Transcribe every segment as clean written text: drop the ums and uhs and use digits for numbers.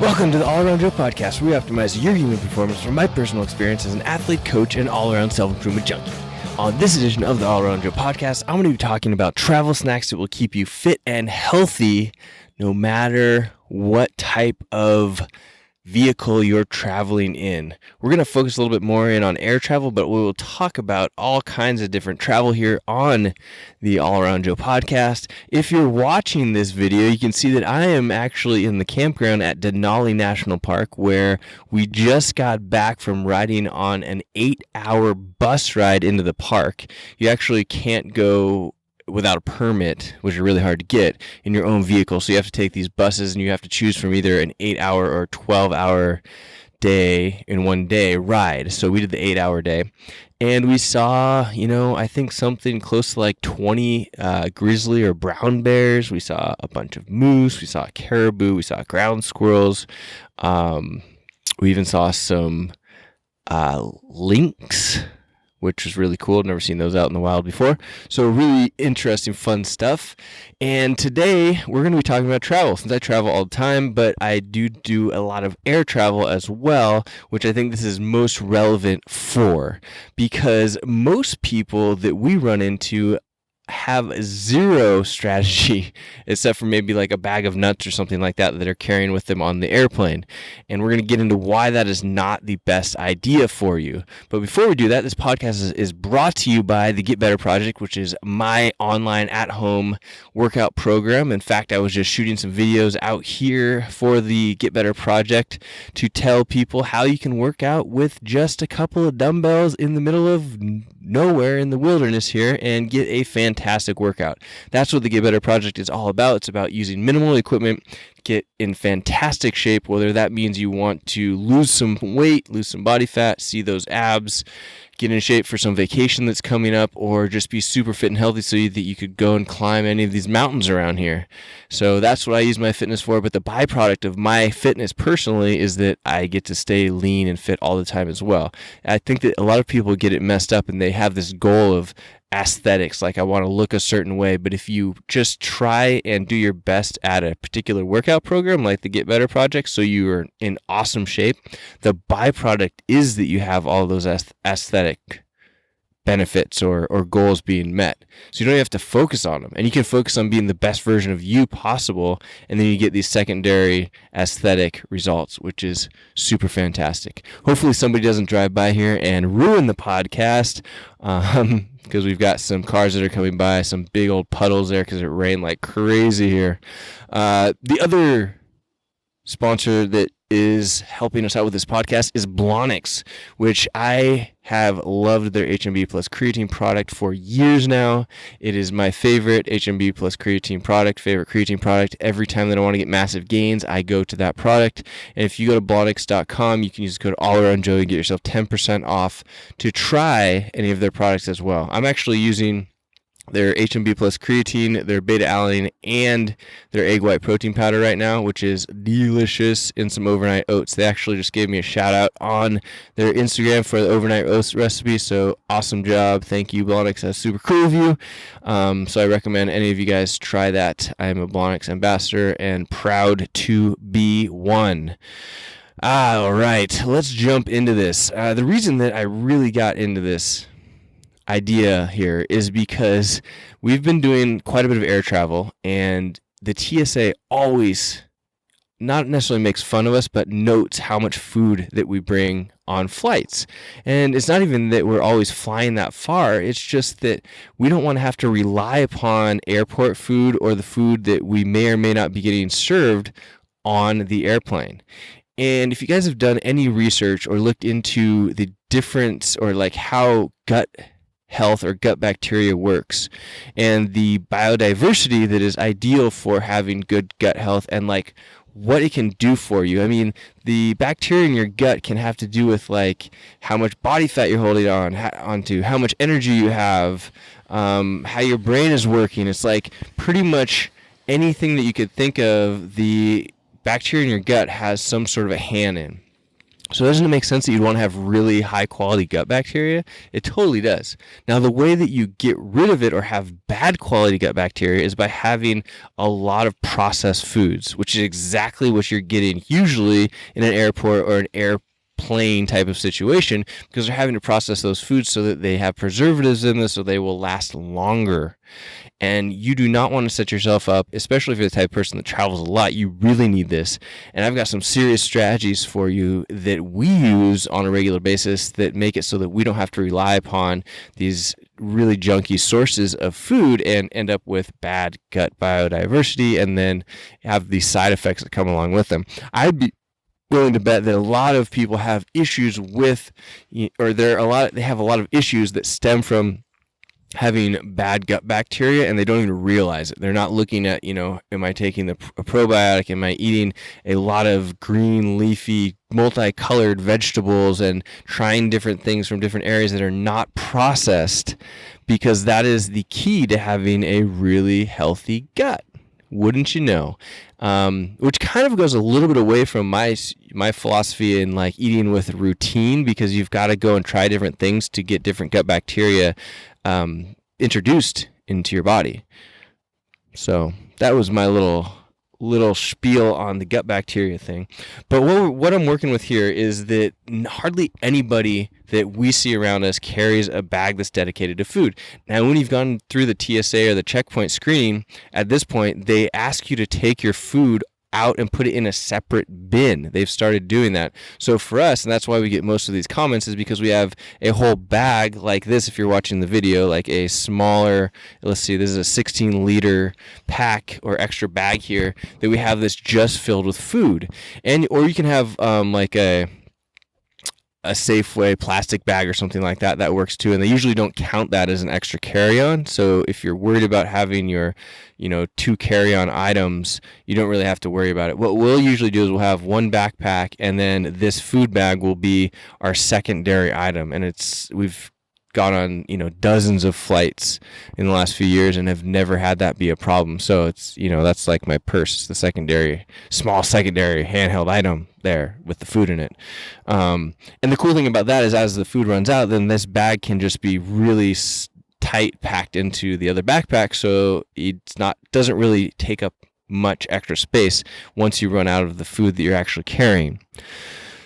Welcome to the All Around Joe Podcast, where we optimize your human performance from my personal experience as an athlete, coach, and all-around self-improvement junkie. On this edition of the All Around Joe Podcast, I'm going to be talking about travel snacks that will keep you fit and healthy no matter what type of vehicle you're traveling in. We're going to focus a little bit more in on air travel, but we will talk about all kinds of different travel here on the All Around Joe Podcast. If you're watching this video, you can see that I am actually in the campground at Denali National Park, where we just got back from riding on an 8-hour bus ride into the park. You actually can't go without a permit, which is really hard to get, in your own vehicle. So you have to take these buses and you have to choose from either an 8-hour or 12-hour day in one day ride. So we did the 8-hour day. And we saw, I think something close to like 20 grizzly or brown bears. We saw a bunch of moose. We saw caribou. We saw ground squirrels. We even saw some lynx, which was really cool. Never seen those out in the wild before. So really interesting, fun stuff. And today we're going to be talking about travel, since I travel all the time, but I do a lot of air travel as well, which I think this is most relevant for, because most people that we run into have zero strategy except for maybe like a bag of nuts or something like that they're carrying with them on the airplane. And we're going to get into why that is not the best idea for you. But before we do that, this podcast is brought to you by the Get Better Project, which is my online at-home workout program. In fact, I was just shooting some videos out here for the Get Better Project to tell people how you can work out with just a couple of dumbbells in the middle of nowhere in the wilderness here and get a fantastic workout. That's what the Get Better Project is all about. It's about using minimal equipment, get in fantastic shape, whether that means you want to lose some weight, lose some body fat, see those abs, get in shape for some vacation that's coming up, or just be super fit and healthy so that you could go and climb any of these mountains around here. So that's what I use my fitness for. But the byproduct of my fitness personally is that I get to stay lean and fit all the time as well. I think that a lot of people get it messed up and they have this goal of aesthetics, like I want to look a certain way. But if you just try and do your best at a particular workout program like the Get Better Project, so you are in awesome shape, the byproduct is that you have all those aesthetic benefits or goals being met. So you don't have to focus on them, and you can focus on being the best version of you possible, and then you get these secondary aesthetic results, which is super fantastic. Hopefully somebody doesn't drive by here and ruin the podcast, because we've got some cars that are coming by, some big old puddles there because it rained like crazy here. The other sponsor that is helping us out with this podcast is Blonix, which I have loved their HMB Plus creatine product for years now. It is my favorite HMB Plus creatine product, Every time that I want to get massive gains, I go to that product. And if you go to Blonix.com, you can use the code AllAroundJoe and get yourself 10% off to try any of their products as well. I'm actually using their HMB Plus creatine, their beta-alanine, and their egg white protein powder right now, which is delicious, in some overnight oats. They actually just gave me a shout out on their Instagram for the overnight oats recipe, so awesome job. Thank you, Blonix. That's super cool of you. So I recommend any of you guys try that. I am a Blonix ambassador and proud to be one. All right, let's jump into this. The reason that I really got into this idea here is because we've been doing quite a bit of air travel, and the TSA always not necessarily makes fun of us, but notes how much food that we bring on flights. And it's not even that we're always flying that far, it's just that we don't want to have to rely upon airport food or the food that we may or may not be getting served on the airplane. And if you guys have done any research or looked into the difference or like how gut health or gut bacteria works and the biodiversity that is ideal for having good gut health and like what it can do for you. I mean, the bacteria in your gut can have to do with like how much body fat you're holding onto, how much energy you have, how your brain is working. It's like pretty much anything that you could think of, the bacteria in your gut has some sort of a hand in. So doesn't it make sense that you'd want to have really high quality gut bacteria? It totally does. Now, the way that you get rid of it or have bad quality gut bacteria is by having a lot of processed foods, which is exactly what you're getting usually in an airport or an airplane type of situation, because they're having to process those foods so that they have preservatives in them so they will last longer. And you do not want to set yourself up, especially if you're the type of person that travels a lot. You really need this. And I've got some serious strategies for you that we use on a regular basis that make it so that we don't have to rely upon these really junky sources of food and end up with bad gut biodiversity and then have these side effects that come along with them. I'd be willing to bet that a lot of people have issues with, or they have a lot of issues that stem from having bad gut bacteria, and they don't even realize it. They're not looking at, am I taking a probiotic? Am I eating a lot of green, leafy, multicolored vegetables and trying different things from different areas that are not processed? Because that is the key to having a really healthy gut. Wouldn't you know? Which kind of goes a little bit away from my philosophy in like eating with routine, because you've got to go and try different things to get different gut bacteria introduced into your body. So that was my little spiel on the gut bacteria thing. But what I'm working with here is that hardly anybody that we see around us carries a bag that's dedicated to food. Now, when you've gone through the TSA or the checkpoint screening, at this point, they ask you to take your food out and put it in a separate bin. They've started doing that. So for us, and that's why we get most of these comments, is because we have a whole bag like this, if you're watching the video, like a smaller, let's see, this is a 16-liter pack or extra bag here that we have this just filled with food. Or you can have like a Safeway plastic bag or something like that. That works too, and they usually don't count that as an extra carry-on. So if you're worried about having your 2 carry-on items, you don't really have to worry about it. What we'll usually do is we'll have one backpack, and then this food bag will be our secondary item. And we've gone on dozens of flights in the last few years and have never had that be a problem. So it's that's like my purse. It's the small secondary handheld item there with the food in it. And the cool thing about that is, as the food runs out, then this bag can just be really tight packed into the other backpack, so doesn't really take up much extra space once you run out of the food that you're actually carrying.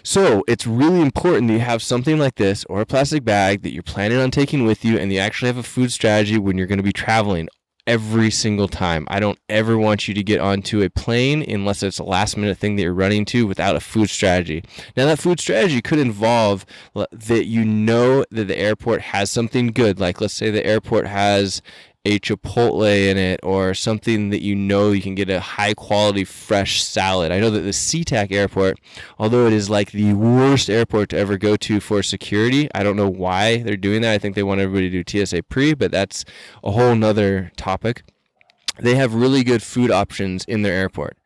So it's really important that you have something like this, or a plastic bag that you're planning on taking with you, and you actually have a food strategy when you're going to be traveling every single time. I don't ever want you to get onto a plane unless it's a last minute thing that you're running to without a food strategy. Now, that food strategy could involve that that the airport has something good. Like, let's say the airport has a Chipotle in it, or something that you can get a high quality fresh salad. I know that the SeaTac airport, although it is like the worst airport to ever go to for security, I don't know why they're doing that. I think they want everybody to do TSA pre, but that's a whole nother topic. They have really good food options in their airport,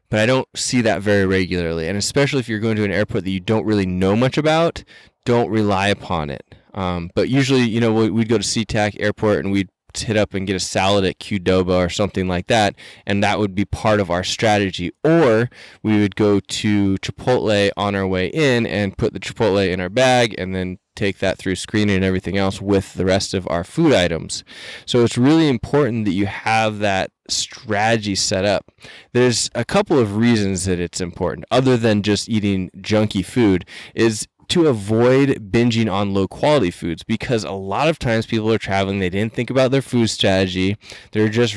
but I don't see that very regularly. And especially if you're going to an airport that you don't really know much about, don't rely upon it. But usually, we'd go to SeaTac airport and we'd hit up and get a salad at Qdoba or something like that, and that would be part of our strategy. Or we would go to Chipotle on our way in and put the Chipotle in our bag and then take that through screening and everything else with the rest of our food items. So it's really important that you have that strategy set up. There's a couple of reasons that it's important, other than just eating junky food, is to avoid binging on low quality foods, because a lot of times people are traveling, they didn't think about their food strategy, they're just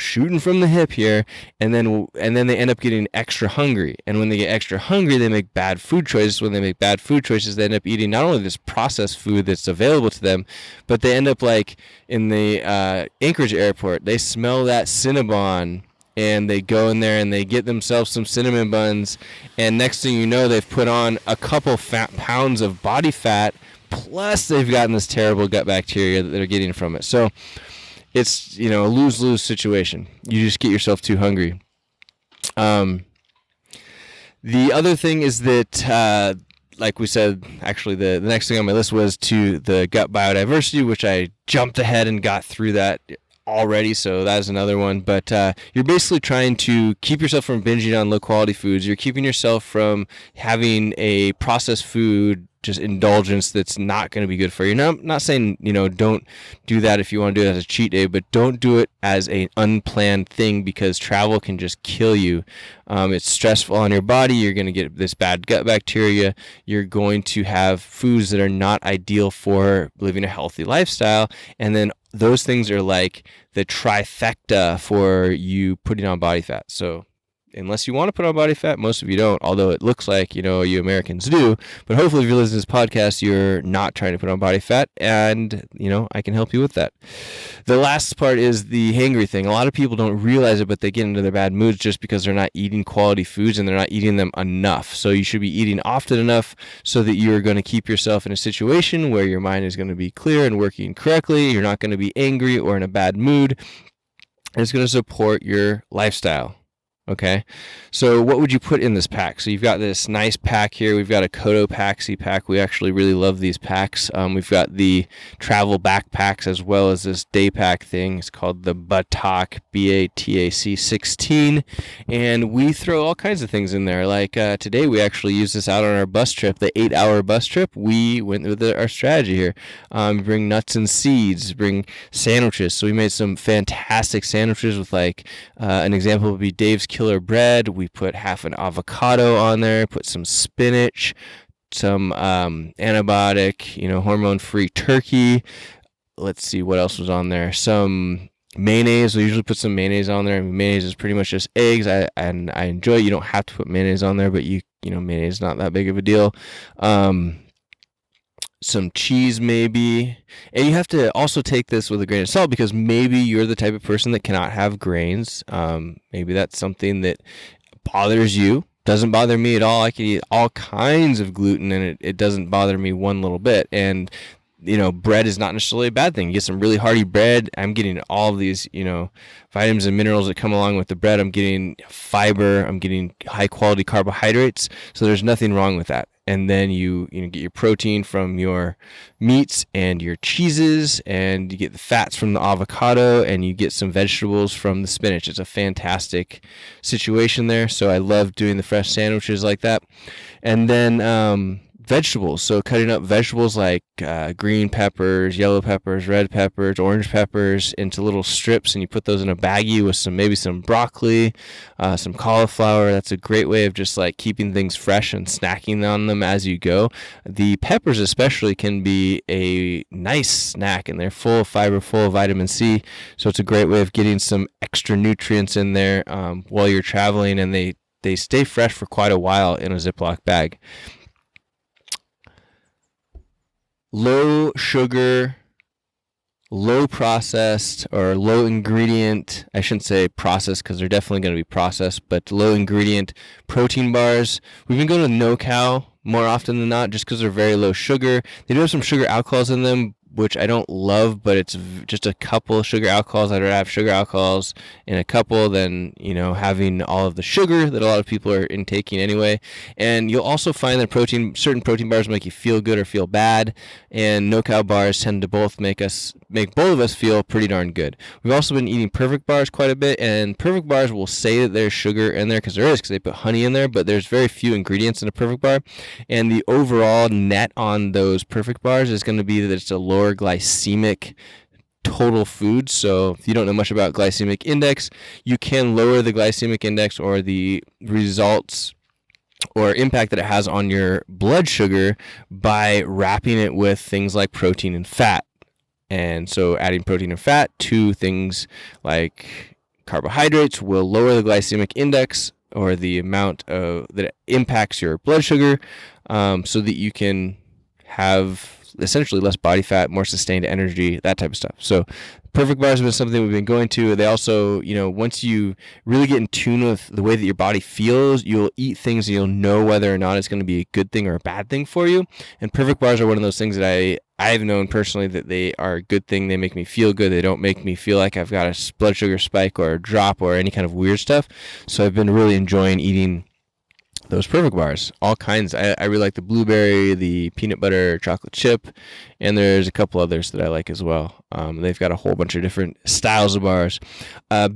shooting from the hip here, and then they end up getting extra hungry. And when they get extra hungry, they make bad food choices. When they make bad food choices, they end up eating not only this processed food that's available to them, but they end up like in the Anchorage airport, they smell that Cinnabon and they go in there and they get themselves some cinnamon buns, and next thing you know, they've put on a couple pounds of body fat, plus they've gotten this terrible gut bacteria that they're getting from it. So it's a lose-lose situation. You just get yourself too hungry. The other thing is that like we said, actually the next thing on my list was to the gut biodiversity, which I jumped ahead and got through that already, so that is another one. But you're basically trying to keep yourself from binging on low quality foods. You're keeping yourself from having a processed food just indulgence that's not going to be good for you. Now, I'm not saying, don't do that if you want to do it as a cheat day, but don't do it as an unplanned thing, because travel can just kill you. It's stressful on your body. You're going to get this bad gut bacteria. You're going to have foods that are not ideal for living a healthy lifestyle. And then those things are like the trifecta for you putting on body fat. So unless you want to put on body fat, most of you don't, although it looks like, you Americans do. But hopefully if you listen to this podcast, you're not trying to put on body fat, and, I can help you with that. The last part is the hangry thing. A lot of people don't realize it, but they get into their bad moods just because they're not eating quality foods and they're not eating them enough. So you should be eating often enough so that you're going to keep yourself in a situation where your mind is going to be clear and working correctly. You're not going to be angry or in a bad mood. And it's going to support your lifestyle. Okay, so what would you put in this pack? So you've got this nice pack here. We've got a Cotopaxi pack. We actually really love these packs. We've got the travel backpacks as well as this day pack thing. It's called the BATAC, BATAC 16, and we throw all kinds of things in there. Like today, we actually used this out on our bus trip, the 8-hour bus trip. We went with our strategy here. Bring nuts and seeds, bring sandwiches. So we made some fantastic sandwiches with an example would be Dave's Killer Bread. We put half an avocado on there, put some spinach, some antibiotic, hormone-free turkey. Let's see what else was on there. Some mayonnaise. We usually put some mayonnaise on there. Mayonnaise is pretty much just eggs. I enjoy it. You don't have to put mayonnaise on there, but mayonnaise is not that big of a deal. Some cheese maybe, and you have to also take this with a grain of salt, because maybe you're the type of person that cannot have grains. Maybe that's something that bothers you. Doesn't bother me at all. I can eat all kinds of gluten and it doesn't bother me one little bit. And bread is not necessarily a bad thing. You get some really hearty bread. I'm getting all of these, vitamins and minerals that come along with the bread. I'm getting fiber. I'm getting high quality carbohydrates. So there's nothing wrong with that. And then you get your protein from your meats and your cheeses, and you get the fats from the avocado, and you get some vegetables from the spinach. It's a fantastic situation there. So I love doing the fresh sandwiches like that. And then vegetables. So cutting up vegetables like green peppers, yellow peppers, red peppers, orange peppers into little strips, and you put those in a baggie with maybe some broccoli, some cauliflower. That's a great way of just keeping things fresh and snacking on them as you go. The peppers especially can be a nice snack, and they're full of fiber, full of vitamin C. So it's a great way of getting some extra nutrients in there while you're traveling, and they stay fresh for quite a while in a Ziploc bag. Low sugar, low processed, or low ingredient, I shouldn't say processed because they're definitely going to be processed, but low ingredient protein bars. We've been going to No-Cow more often than not just because they're very low sugar. They do have some sugar alcohols in them, which I don't love, but it's just a couple sugar alcohols. I'd rather have sugar alcohols in a couple than, having all of the sugar that a lot of people are intaking anyway. And you'll also find that certain protein bars make you feel good or feel bad, and No-Cow bars tend to both make both of us feel pretty darn good. We've also been eating Perfect bars quite a bit, and Perfect bars will say that there's sugar in there because they put honey in there, but there's very few ingredients in a Perfect bar, and the overall net on those Perfect bars is going to be that it's a lower glycemic total food. So if you don't know much about glycemic index, you can lower the glycemic index or the results or impact that it has on your blood sugar by wrapping it with things like protein and fat. And so adding protein and fat to things like carbohydrates will lower the glycemic index or the amount that impacts your blood sugar, so that you can have essentially less body fat, more sustained energy, that type of stuff. So Perfect bars have been something we've been going to. They also, once you really get in tune with the way that your body feels, you'll eat things and you'll know whether or not it's going to be a good thing or a bad thing for you. And Perfect bars are one of those things that I've known personally that they are a good thing. They make me feel good. They don't make me feel like I've got a blood sugar spike or a drop or any kind of weird stuff. So I've been really enjoying eating those Perfect bars, all kinds. I really like the blueberry, the peanut butter chocolate chip, and there's a couple others that I like as well. They've got a whole bunch of different styles of bars.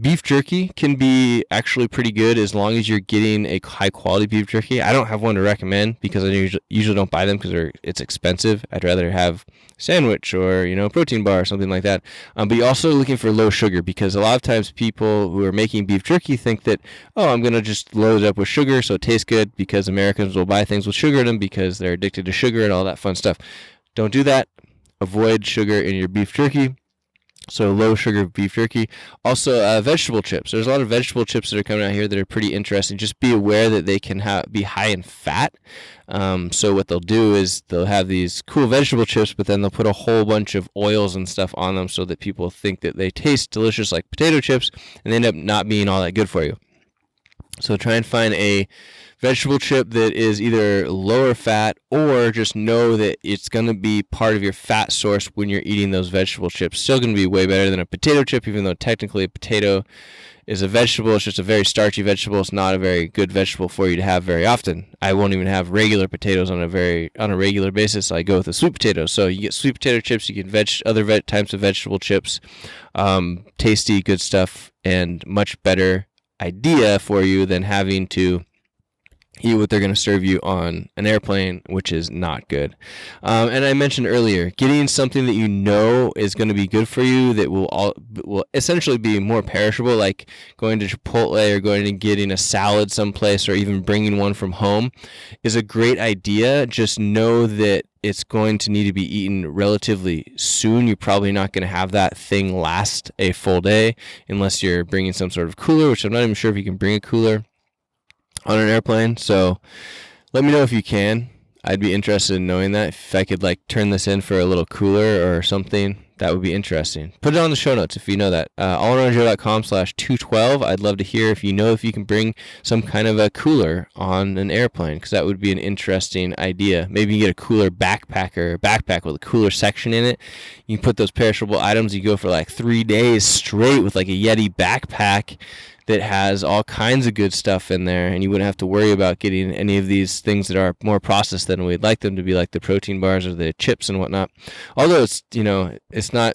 Beef jerky can be actually pretty good as long as you're getting a high quality beef jerky. I don't have one to recommend because I usually don't buy them because it's expensive. I'd rather have a sandwich or protein bar or something like that. But you're also looking for low sugar because a lot of times people who are making beef jerky think that, oh, I'm gonna just load it up with sugar so it tastes good, because Americans will buy things with sugar in them because they're addicted to sugar and all that fun stuff. Don't do that. Avoid sugar in your beef jerky. So low sugar beef jerky. Also, vegetable chips. There's a lot of vegetable chips that are coming out here that are pretty interesting. Just be aware that they can be high in fat. So what they'll do is they'll have these cool vegetable chips, but then they'll put a whole bunch of oils and stuff on them so that people think that they taste delicious like potato chips, and they end up not being all that good for you. So try and find a vegetable chip that is either lower fat, or just know that it's going to be part of your fat source when you're eating those vegetable chips. Still going to be way better than a potato chip, even though technically a potato is a vegetable. It's just a very starchy vegetable. It's not a very good vegetable for you to have very often. I won't even have regular potatoes on a regular basis. I go with a sweet potato. So you get sweet potato chips, you get other types of vegetable chips. Tasty, good stuff, and much better idea for you than having to eat what they're going to serve you on an airplane, which is not good. And I mentioned earlier, getting something that you know is going to be good for you that will essentially be more perishable, like going to Chipotle or going and getting a salad someplace or even bringing one from home, is a great idea. Just know that it's going to need to be eaten relatively soon. You're probably not going to have that thing last a full day unless you're bringing some sort of cooler, which I'm not even sure if you can bring a cooler on an airplane. So let me know if you can. I'd be interested in knowing that. If I could turn this in for a little cooler or something, that would be interesting. Put it on the show notes if you know that. allaroundjoe.com/212. I'd love to hear if you can bring some kind of a cooler on an airplane, because that would be an interesting idea. Maybe you get a cooler backpack with a cooler section in it. You can put those perishable items. You go for 3 days straight with a Yeti backpack that has all kinds of good stuff in there, and you wouldn't have to worry about getting any of these things that are more processed than we'd like them to be, like the protein bars or the chips and whatnot. Although it's not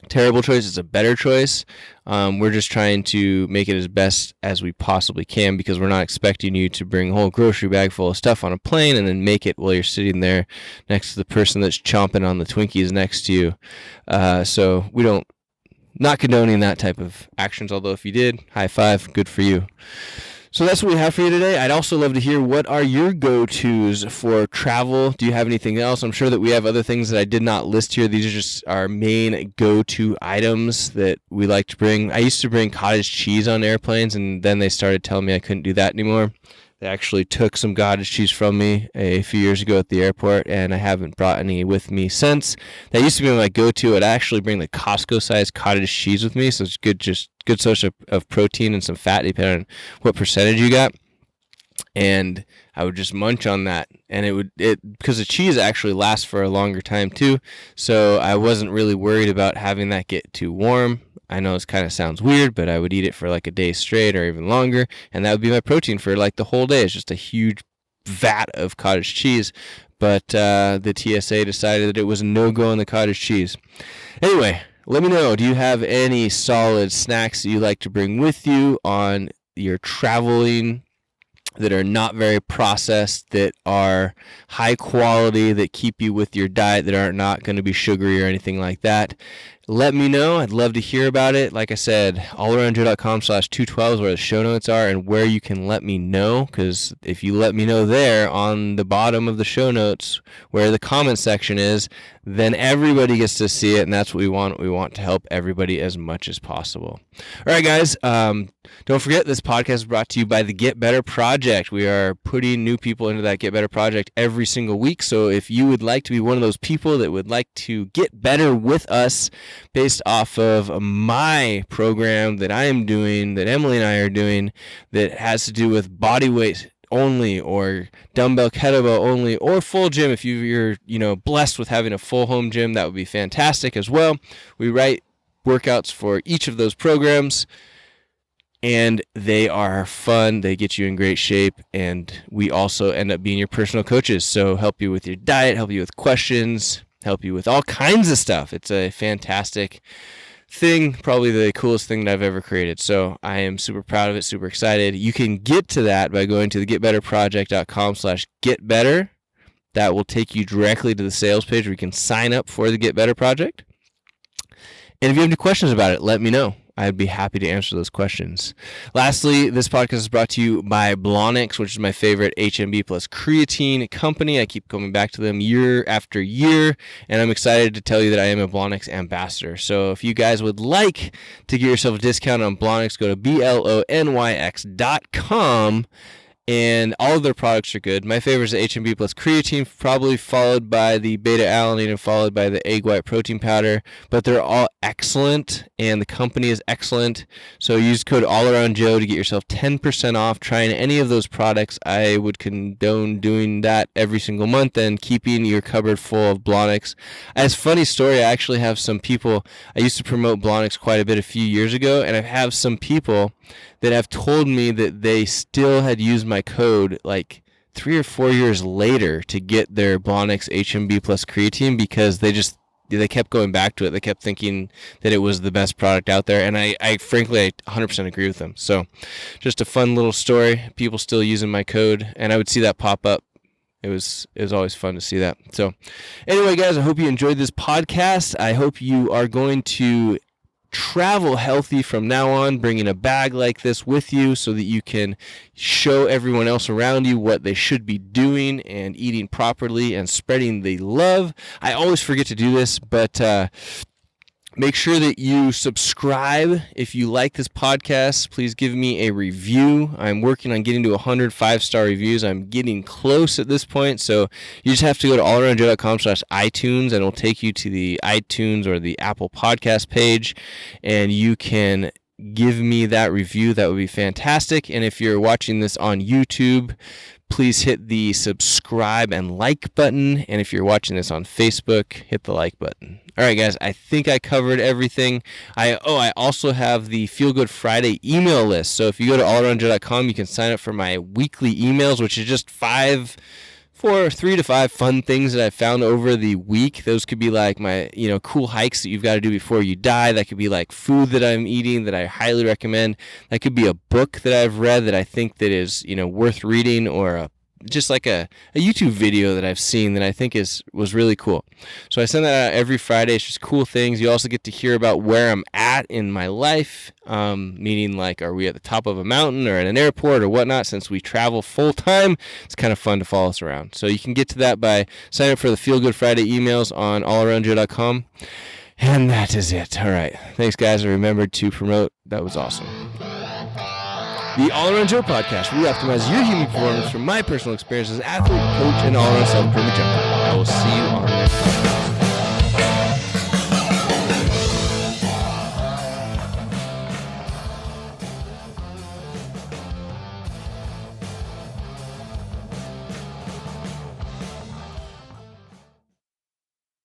a terrible choice, it's a better choice. We're just trying to make it as best as we possibly can, because we're not expecting you to bring a whole grocery bag full of stuff on a plane and then make it while you're sitting there next to the person that's chomping on the Twinkies next to you. So we don't Not condoning that type of actions, although if you did, high five, good for you. So that's what we have for you today. I'd also love to hear, what are your go-tos for travel? Do you have anything else? I'm sure that we have other things that I did not list here. These are just our main go-to items that we like to bring. I used to bring cottage cheese on airplanes, and then they started telling me I couldn't do that anymore. They actually took some cottage cheese from me a few years ago at the airport, and I haven't brought any with me since. That used to be my go-to. I'd actually bring the Costco-sized cottage cheese with me, so it's good source of protein and some fat, depending on what percentage you got. And I would just munch on that, and because the cheese actually lasts for a longer time too, so I wasn't really worried about having that get too warm. I know it kind of sounds weird, but I would eat it for like a day straight or even longer, and that would be my protein for like the whole day. It's just a huge vat of cottage cheese, but the TSA decided that it was a no-go on the cottage cheese. Anyway, let me know, do you have any solid snacks that you like to bring with you on your traveling that are not very processed, that are high quality, that keep you with your diet, that are not going to be sugary or anything like that? Let me know. I'd love to hear about it. Like I said, allaroundjoe.com/212 is where the show notes are and where you can let me know, because if you let me know there on the bottom of the show notes where the comment section is, then everybody gets to see it, and that's what we want. We want to help everybody as much as possible. All right, guys, don't forget, this podcast is brought to you by the Get Better Project. We are putting new people into that Get Better Project every single week, so if you would like to be one of those people that would like to get better with us based off of my program that I am doing, that Emily and I are doing, that has to do with body weight only, or dumbbell kettlebell only, or full gym. If you're blessed with having a full home gym, that would be fantastic as well. We write workouts for each of those programs, and they are fun. They get you in great shape, and we also end up being your personal coaches, so help you with your diet, help you with questions, help you with all kinds of stuff. It's a fantastic thing, probably the coolest thing that I've ever created. So I am super proud of it, super excited. You can get to that by going to the getbetterproject.com/getbetter. That will take you directly to the sales page where you can sign up for the Get Better Project. And if you have any questions about it, let me know. I'd be happy to answer those questions. Lastly, this podcast is brought to you by Blonix, which is my favorite HMB plus creatine company. I keep coming back to them year after year, and I'm excited to tell you that I am a Blonix ambassador. So if you guys would like to get yourself a discount on Blonix, go to blonyx.com. And all of their products are good. My favorite is the HMB plus creatine, probably followed by the beta-alanine and followed by the egg white protein powder. But they're all excellent, and the company is excellent. So use code AllAroundJoe to get yourself 10% off trying any of those products. I would condone doing that every single month and keeping your cupboard full of Blonix. As a funny story, I actually have some people, I used to promote Blonix quite a bit a few years ago, and I have some people that have told me that they still had used my code like 3 or 4 years later to get their Blonix HMB plus creatine because they kept going back to it. They kept thinking that it was the best product out there, and I frankly 100% agree with them. So just a fun little story. People still using my code, and I would see that pop up. It was always fun to see that. So anyway, guys, I hope you enjoyed this podcast. I hope you are going to travel healthy from now on, bringing a bag like this with you so that you can show everyone else around you what they should be doing and eating properly and spreading the love. I always forget to do this, but make sure that you subscribe. If you like this podcast, please give me a review. I'm working on getting to 100 5-star reviews. I'm getting close at this point, so you just have to go to allaroundjoe.com/iTunes, and it'll take you to the iTunes or the Apple Podcast page, and you can give me that review. That would be fantastic. And if you're watching this on YouTube, please hit the subscribe and like button. And if you're watching this on Facebook, hit the like button. All right, guys, I think I covered everything. I also have the Feel Good Friday email list. So if you go to allaroundjoe.com, you can sign up for my weekly emails, which is just 3 to 5 fun things that I found over the week. Those could be like my, cool hikes that you've got to do before you die. That could be like food that I'm eating that I highly recommend. That could be a book that I've read that I think that is, worth reading, or just like a YouTube video that I've seen that I think was really cool. So I send that out every Friday. It's just cool things. You also get to hear about where I'm at in my life, meaning like, are we at the top of a mountain or at an airport or whatnot? Since we travel full time, it's kind of fun to follow us around. So you can get to that by signing up for the Feel Good Friday emails on allaroundjoe.com. And that is it. All right. Thanks, guys. I remembered to promote. That was awesome. The All Around Joe podcast, we optimize your human performance from my personal experience as an athlete, coach, and all-around self-improvement junkie. I will see you on the next podcast.